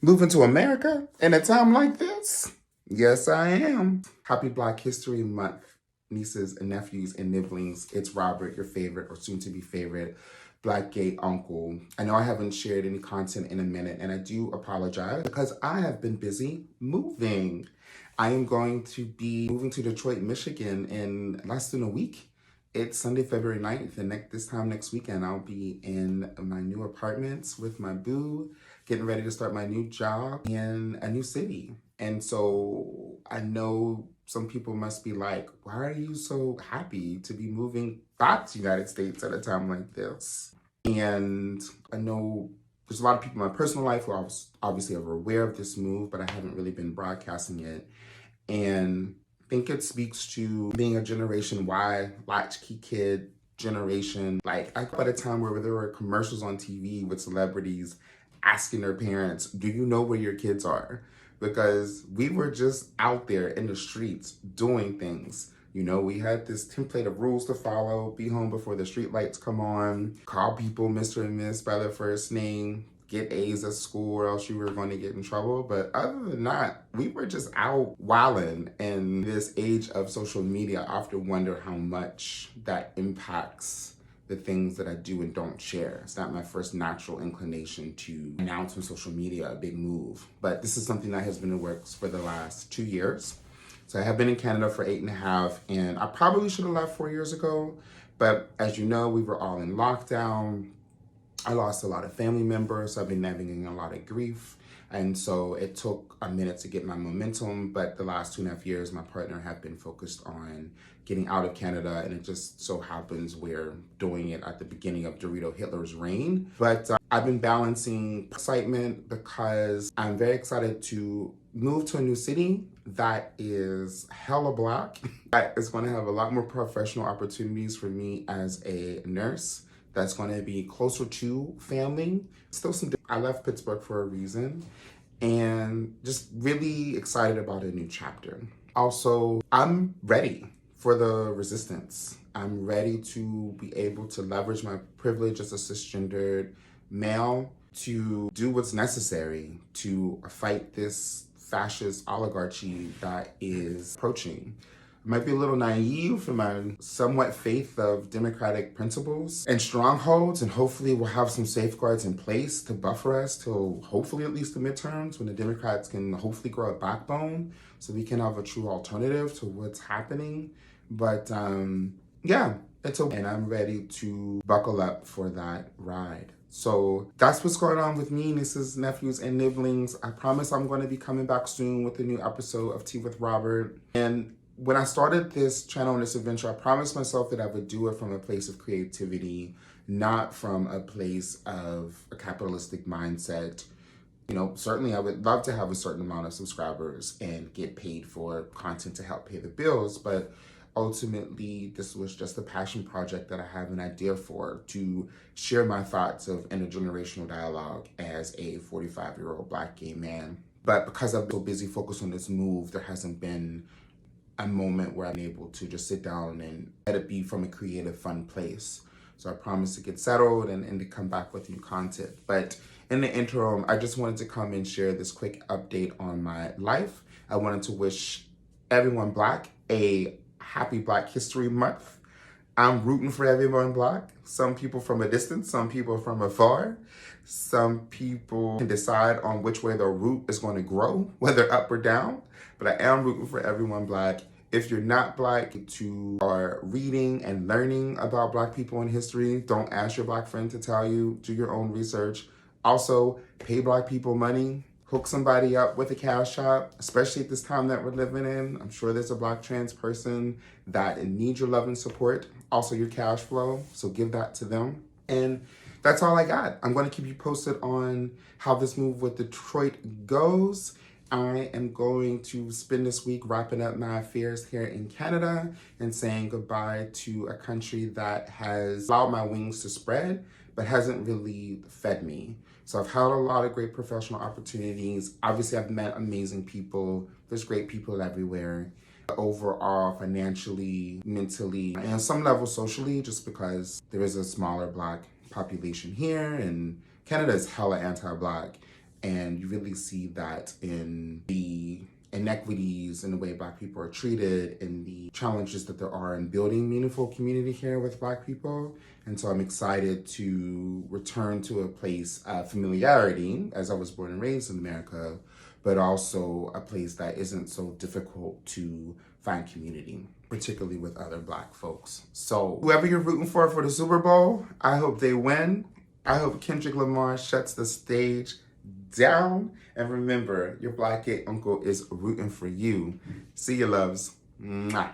Moving to America in a time like this? Yes, I am. Happy Black History Month, nieces and nephews and nibblings. It's Robert, your favorite or soon to be favorite Black gay uncle. I know I haven't shared any content in a minute, and I do apologize because I have been busy moving. I am going to be moving to Detroit, Michigan in less than a week. It's Sunday, February 9th, and this time next weekend, I'll be in my new apartments with my boo, getting ready to start my new job in a new city. And so I know some people must be like, why are you so happy to be moving back to the United States at a time like this? And I know there's a lot of people in my personal life who are obviously are aware of this move, but I haven't really been broadcasting it. And I think it speaks to being a Generation Y, latchkey kid generation. Like, I grew up at a time where there were commercials on TV with celebrities asking their parents, do you know where your kids are? Because we were just out there in the streets doing things. You know, we had this template of rules to follow, be home before the street lights come on, call people Mr. and Miss by their first name, get A's at school or else you were going to get in trouble. But other than that, we were just out wilding. In this age of social media, I often wonder how much that impacts the things that I do and don't share. It's not my first natural inclination to announce on social media a big move. But this is something that has been in the works for the last 2 years. So I have been in Canada for 8.5, and I probably should have left 4 years ago. But as you know, we were all in lockdown. I lost a lot of family members. So I've been navigating a lot of grief. And so it took a minute to get my momentum. But the last 2.5 years, my partner have been focused on getting out of Canada. And it just so happens we're doing it at the beginning of Dorito Hitler's reign. But I've been balancing excitement because I'm very excited to move to a new city that is hella Black, that is going to have a lot more professional opportunities for me as a nurse, that's going to be closer to family. I left Pittsburgh for a reason, and just really excited about a new chapter. Also, I'm ready for the resistance. I'm ready to be able to leverage my privilege as a cisgendered male to do what's necessary to fight this fascist oligarchy that is approaching. I might be a little naive in my somewhat faith of democratic principles and strongholds, and hopefully we'll have some safeguards in place to buffer us till hopefully at least the midterms, when the Democrats can hopefully grow a backbone so we can have a true alternative to what's happening. But yeah, and I'm ready to buckle up for that ride. So that's what's going on with me, nieces, nephews, and nibblings. I promise I'm going to be coming back soon with a new episode of Tea with Robert. And when I started this channel and this adventure, I promised myself that I would do it from a place of creativity, not from a place of a capitalistic mindset. You know, certainly I would love to have a certain amount of subscribers and get paid for content to help pay the bills, but ultimately, this was just a passion project that I have an idea for, to share my thoughts of intergenerational dialogue as a 45-year-old Black gay man. But because I've been so busy focused on this move, there hasn't been a moment where I'm able to just sit down and let it be from a creative, fun place. So I promise to get settled and to come back with new content. But in the interim, I just wanted to come and share this quick update on my life. I wanted to wish everyone Black a happy Black History Month. I'm rooting for everyone Black. Some people from a distance, some people from afar. Some people can decide on which way their root is going to grow, whether up or down. But I am rooting for everyone Black. If you're not Black, you are reading and learning about Black people in history, don't ask your Black friend to tell you. Do your own research. Also, pay Black people money. Hook somebody up with a cash shop, especially at this time that we're living in. I'm sure there's a Black trans person that needs your love and support, also your cash flow, so give that to them. And that's all I got. I'm going to keep you posted on how this move with Detroit goes. I am going to spend this week wrapping up my affairs here in Canada and saying goodbye to a country that has allowed my wings to spread, but hasn't really fed me. So I've had a lot of great professional opportunities. Obviously, I've met amazing people. There's great people everywhere. Overall, financially, mentally, and on some level socially, just because there is a smaller Black population here, and Canada is hella anti-Black. And you really see that in the inequities in the way Black people are treated, in the challenges that there are in building meaningful community here with Black people. And so I'm excited to return to a place of familiarity, as I was born and raised in America, but also a place that isn't so difficult to find community, particularly with other Black folks. So whoever you're rooting for the Super Bowl, I hope they win. I hope Kendrick Lamar shuts the stage down. And remember, your Black gay uncle is rooting for you. See you, loves. Mwah.